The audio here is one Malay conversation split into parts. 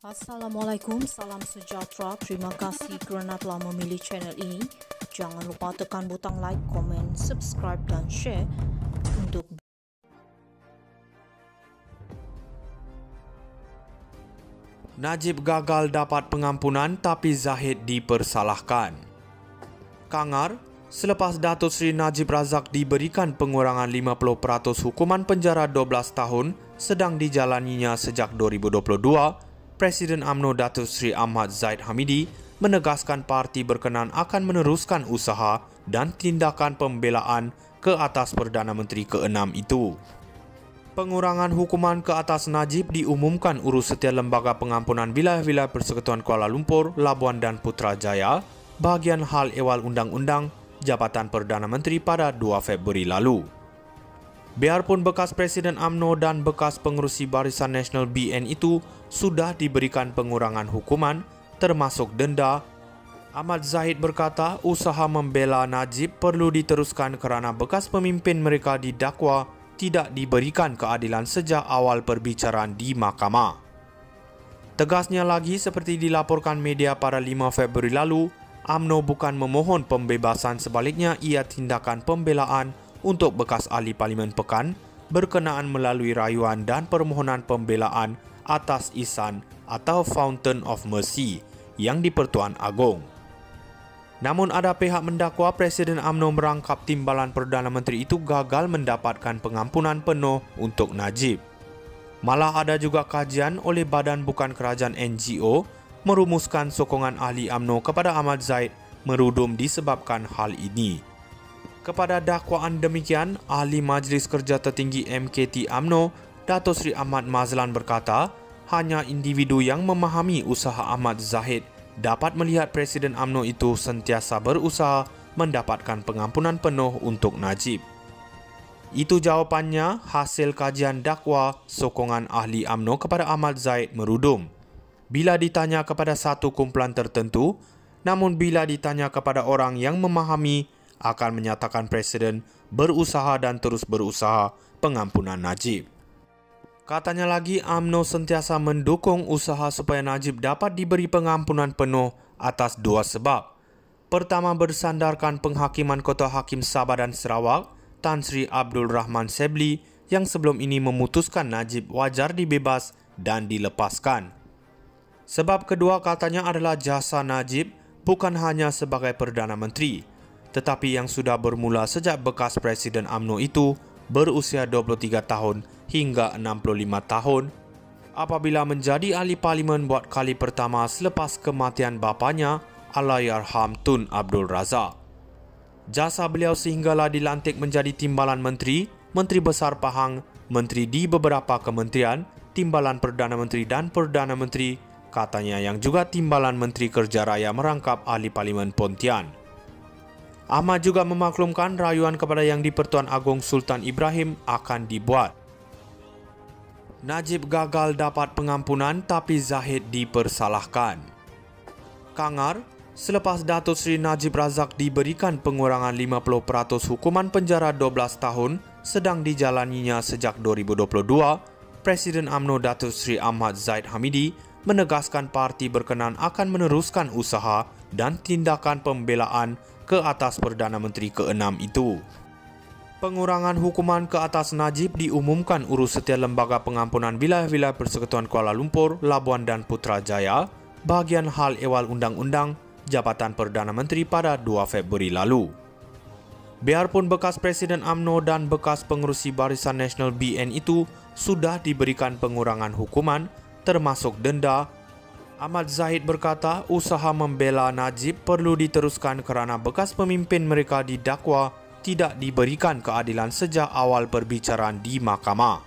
Assalamualaikum, salam sejahtera. Terima kasih kerana telah memilih channel ini. Jangan lupa tekan butang like, komen, subscribe dan share untuk Najib gagal dapat pengampunan tapi Zahid dipersalahkan. Kangar, selepas Datuk Seri Najib Razak diberikan pengurangan 50% hukuman penjara 12 tahun sedang dijalaninya sejak 2022, Presiden UMNO Datuk Seri Ahmad Zahid Hamidi menegaskan parti berkenan akan meneruskan usaha dan tindakan pembelaan ke atas Perdana Menteri ke-6 itu. Pengurangan hukuman ke atas Najib diumumkan Urussetia Lembaga Pengampunan Wilayah-Wilayah Persekutuan Kuala Lumpur, Labuan dan Putrajaya, bahagian hal ehwal undang-undang Jabatan Perdana Menteri pada 2 Februari lalu. Biarpun bekas Presiden UMNO dan bekas pengerusi Barisan Nasional BN itu sudah diberikan pengurangan hukuman termasuk denda, Ahmad Zahid berkata usaha membela Najib perlu diteruskan kerana bekas pemimpin mereka didakwa tidak diberikan keadilan sejak awal perbicaraan di mahkamah. Tegasnya lagi, seperti dilaporkan media pada 5 Februari lalu, UMNO bukan memohon pembebasan, sebaliknya ia tindakan pembelaan untuk bekas ahli Parlimen Pekan berkenaan melalui rayuan dan permohonan pembelaan atas Ihsan atau Fountain of Mercy yang di-Pertuan Agong. Namun ada pihak mendakwa Presiden UMNO merangkap timbalan Perdana Menteri itu gagal mendapatkan pengampunan penuh untuk Najib. Malah ada juga kajian oleh Badan Bukan Kerajaan NGO merumuskan sokongan ahli UMNO kepada Ahmad Zahid merudum disebabkan hal ini. Kepada dakwaan demikian, Ahli Majlis Kerja Tertinggi MKT UMNO, Datuk Seri Ahmad Mazlan berkata, hanya individu yang memahami usaha Ahmad Zahid dapat melihat Presiden UMNO itu sentiasa berusaha mendapatkan pengampunan penuh untuk Najib. Itu jawapannya hasil kajian dakwa sokongan ahli UMNO kepada Ahmad Zahid merudum. Bila ditanya kepada satu kumpulan tertentu, namun bila ditanya kepada orang yang memahami, akan menyatakan Presiden berusaha dan terus berusaha pengampunan Najib. Katanya lagi, UMNO sentiasa mendukung usaha supaya Najib dapat diberi pengampunan penuh atas dua sebab. Pertama, bersandarkan Penghakiman Kota Hakim Sabah dan Sarawak, Tan Sri Abdul Rahman Sebli, yang sebelum ini memutuskan Najib wajar dibebas dan dilepaskan. Sebab kedua katanya adalah jasa Najib bukan hanya sebagai Perdana Menteri, tetapi yang sudah bermula sejak bekas Presiden UMNO itu berusia 23 tahun hingga 65 tahun apabila menjadi ahli parlimen buat kali pertama selepas kematian bapanya Allahyarham Tun Abdul Razak. Jasa beliau sehinggalah dilantik menjadi timbalan menteri, menteri besar Pahang, menteri di beberapa kementerian, timbalan Perdana Menteri dan Perdana Menteri, katanya yang juga timbalan Menteri Kerja Raya merangkap ahli parlimen Pontian. Ahmad juga memaklumkan rayuan kepada Yang di-Pertuan Agong Sultan Ibrahim akan dibuat. Najib gagal dapat pengampunan tapi Zahid dipersalahkan. Kangar, selepas Datuk Seri Najib Razak diberikan pengurangan 50% hukuman penjara 12 tahun sedang dijalaninya sejak 2022, Presiden UMNO Datuk Seri Ahmad Zahid Hamidi menegaskan parti berkenan akan meneruskan usaha dan tindakan pembelaan ke atas Perdana Menteri ke-6 itu. Pengurangan hukuman ke atas Najib diumumkan Urussetia Lembaga Pengampunan Wilayah-Wilayah Persekutuan Kuala Lumpur, Labuan dan Putrajaya, bahagian hal ehwal undang-undang Jabatan Perdana Menteri pada 2 Februari lalu. Biarpun bekas Presiden UMNO dan bekas pengerusi Barisan Nasional BN itu sudah diberikan pengurangan hukuman termasuk denda, Ahmad Zahid berkata usaha membela Najib perlu diteruskan kerana bekas pemimpin mereka didakwa tidak diberikan keadilan sejak awal perbicaraan di mahkamah.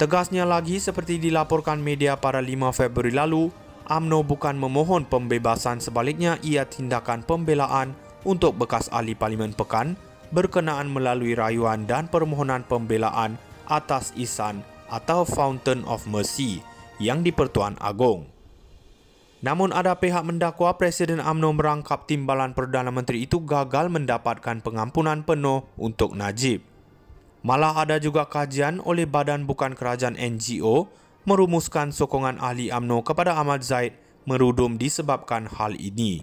Tegasnya lagi, seperti dilaporkan media pada 5 Februari lalu, UMNO bukan memohon pembebasan, sebaliknya ia tindakan pembelaan untuk bekas ahli Parlimen Pekan berkenaan melalui rayuan dan permohonan pembelaan atas Ihsan atau Fountain of Mercy yang di-Pertuan Agong. Namun ada pihak mendakwa Presiden UMNO merangkap timbalan Perdana Menteri itu gagal mendapatkan pengampunan penuh untuk Najib. Malah ada juga kajian oleh Badan Bukan Kerajaan NGO merumuskan sokongan ahli UMNO kepada Ahmad Zahid merudum disebabkan hal ini.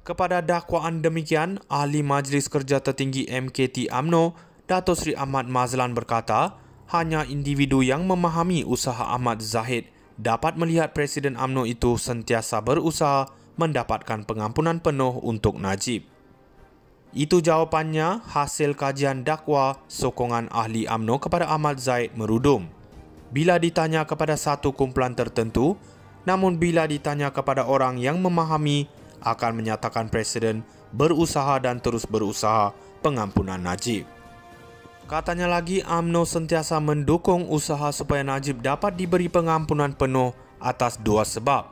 Kepada dakwaan demikian, Ahli Majlis Kerja Tertinggi MKT UMNO, Dato' Sri Ahmad Mazlan berkata, hanya individu yang memahami usaha Ahmad Zahid dapat melihat Presiden UMNO itu sentiasa berusaha mendapatkan pengampunan penuh untuk Najib. Itu jawapannya hasil kajian dakwa sokongan ahli UMNO kepada Ahmad Zahid merudum. Bila ditanya kepada satu kumpulan tertentu, namun bila ditanya kepada orang yang memahami, akan menyatakan Presiden berusaha dan terus berusaha pengampunan Najib. Katanya lagi, UMNO sentiasa mendukung usaha supaya Najib dapat diberi pengampunan penuh atas dua sebab.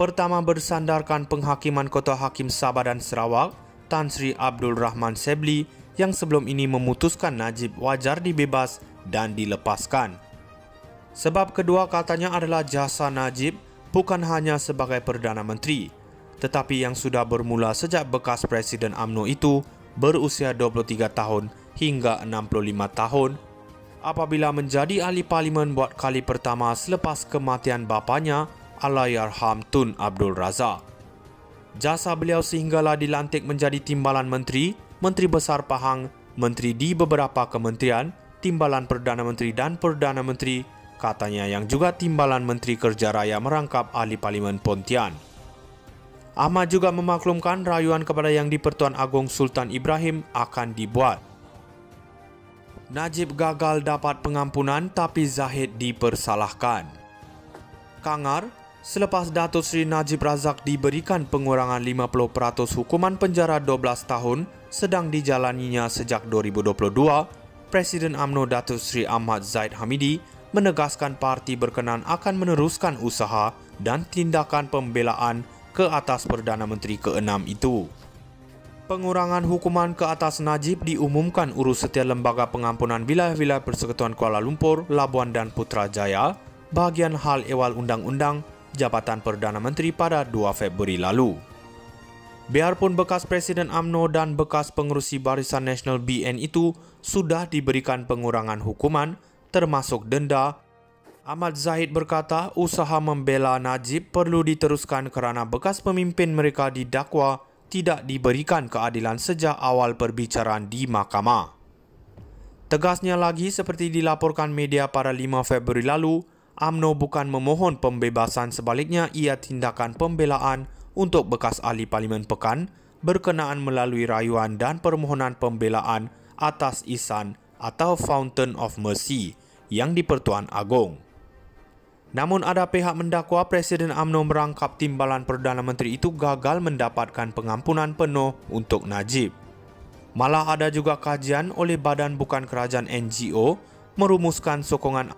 Pertama, bersandarkan penghakiman Ketua Hakim Sabah dan Sarawak, Tan Sri Abdul Rahman Sebli, yang sebelum ini memutuskan Najib wajar dibebas dan dilepaskan. Sebab kedua katanya adalah jasa Najib bukan hanya sebagai Perdana Menteri, tetapi yang sudah bermula sejak bekas Presiden UMNO itu berusia 23 tahun hingga 65 tahun apabila menjadi ahli parlimen buat kali pertama selepas kematian bapanya Allahyarham Tun Abdul Razak. Jasa beliau sehinggalah dilantik menjadi Timbalan Menteri, Menteri Besar Pahang, Menteri di beberapa kementerian, Timbalan Perdana Menteri dan Perdana Menteri, katanya yang juga Timbalan Menteri Kerja Raya merangkap ahli parlimen Pontian. Ahmad juga memaklumkan rayuan kepada Yang di-Pertuan Agong Sultan Ibrahim akan dibuat. Najib gagal dapat pengampunan tapi Zahid dipersalahkan. Kangar, selepas Dato' Sri Najib Razak diberikan pengurangan 50% hukuman penjara 12 tahun sedang dijalaninya sejak 2022, Presiden UMNO Dato' Sri Ahmad Zahid Hamidi menegaskan parti berkenan akan meneruskan usaha dan tindakan pembelaan ke atas Perdana Menteri ke-6 itu. Pengurangan hukuman ke atas Najib diumumkan Urusetia Lembaga Pengampunan Wilayah-Wilayah Persekutuan Kuala Lumpur, Labuan dan Putrajaya, bahagian hal ehwal undang-undang Jabatan Perdana Menteri pada 2 Februari lalu. Biarpun bekas Presiden UMNO dan bekas pengerusi Barisan Nasional BN itu sudah diberikan pengurangan hukuman, termasuk denda, Ahmad Zahid berkata usaha membela Najib perlu diteruskan kerana bekas pemimpin mereka didakwa tidak diberikan keadilan sejak awal perbicaraan di mahkamah. Tegasnya lagi, seperti dilaporkan media pada 5 Februari lalu, UMNO bukan memohon pembebasan, sebaliknya ia tindakan pembelaan untuk bekas ahli Parlimen Pekan berkenaan melalui rayuan dan permohonan pembelaan atas Ihsan atau Fountain of Mercy yang di-Pertuan Agong. Namun ada pihak mendakwa Presiden UMNO merangkap Timbalan Perdana Menteri itu gagal mendapatkan pengampunan penuh untuk Najib. Malah ada juga kajian oleh Badan Bukan Kerajaan NGO merumuskan sokongan